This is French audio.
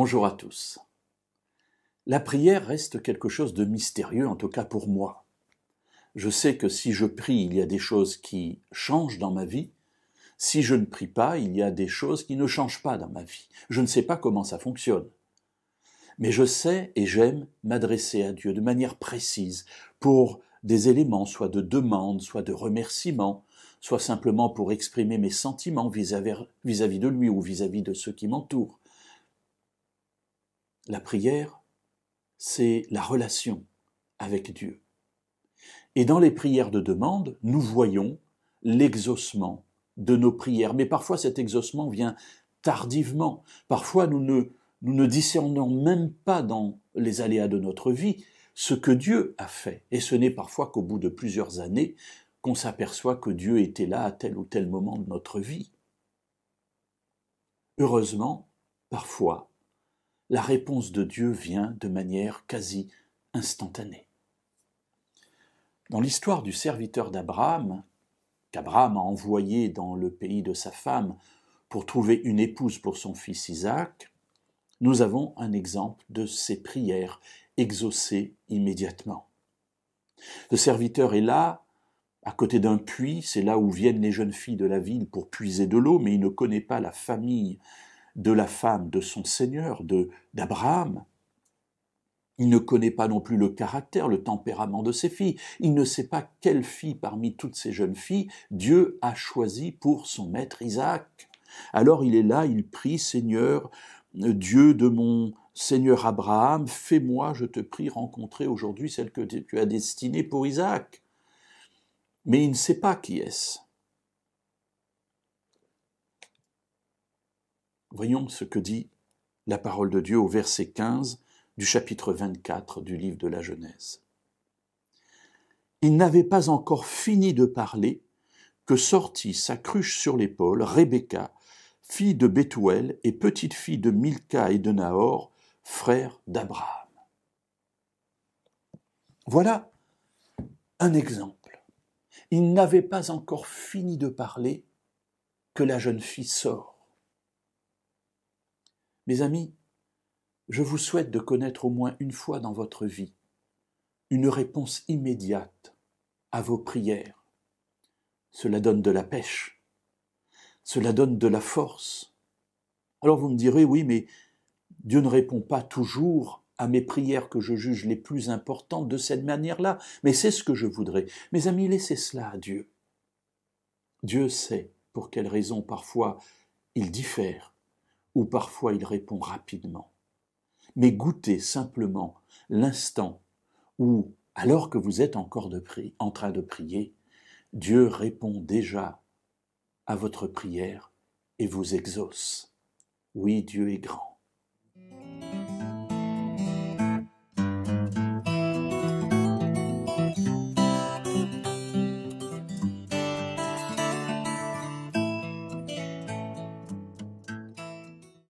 Bonjour à tous. La prière reste quelque chose de mystérieux, en tout cas pour moi. Je sais que si je prie, il y a des choses qui changent dans ma vie. Si je ne prie pas, il y a des choses qui ne changent pas dans ma vie. Je ne sais pas comment ça fonctionne. Mais je sais et j'aime m'adresser à Dieu de manière précise pour des éléments, soit de demande, soit de remerciement, soit simplement pour exprimer mes sentiments vis-à-vis de lui ou vis-à-vis de ceux qui m'entourent. La prière, c'est la relation avec Dieu. Et dans les prières de demande, nous voyons l'exaucement de nos prières. Mais parfois cet exaucement vient tardivement. Parfois nous ne discernons même pas dans les aléas de notre vie ce que Dieu a fait. Et ce n'est parfois qu'au bout de plusieurs années qu'on s'aperçoit que Dieu était là à tel ou tel moment de notre vie. Heureusement, parfois, la réponse de Dieu vient de manière quasi instantanée. Dans l'histoire du serviteur d'Abraham, qu'Abraham a envoyé dans le pays de sa femme pour trouver une épouse pour son fils Isaac, nous avons un exemple de ces prières exaucées immédiatement. Le serviteur est là, à côté d'un puits, c'est là où viennent les jeunes filles de la ville pour puiser de l'eau, mais il ne connaît pas la famille de la femme de son Seigneur, d'Abraham. Il ne connaît pas non plus le caractère, le tempérament de ses filles. Il ne sait pas quelle fille parmi toutes ces jeunes filles Dieu a choisi pour son maître Isaac. Alors il est là, il prie, Seigneur, Dieu de mon Seigneur Abraham, fais-moi, je te prie, rencontrer aujourd'hui celle que tu as destinée pour Isaac. Mais il ne sait pas qui est-ce. Voyons ce que dit la parole de Dieu au verset 15 du chapitre 24 du livre de la Genèse. Il n'avait pas encore fini de parler que sortit sa cruche sur l'épaule Rebecca, fille de Bethuel et petite fille de Milca et de Nahor, frère d'Abraham. Voilà un exemple. Il n'avait pas encore fini de parler que la jeune fille sort. Mes amis, je vous souhaite de connaître au moins une fois dans votre vie une réponse immédiate à vos prières. Cela donne de la pêche, cela donne de la force. Alors vous me direz, oui, mais Dieu ne répond pas toujours à mes prières que je juge les plus importantes de cette manière-là, mais c'est ce que je voudrais. Mes amis, laissez cela à Dieu. Dieu sait pour quelles raisons parfois il diffère ou parfois il répond rapidement. Mais goûtez simplement l'instant où, alors que vous êtes encore en train de prier, Dieu répond déjà à votre prière et vous exauce. Oui, Dieu est grand.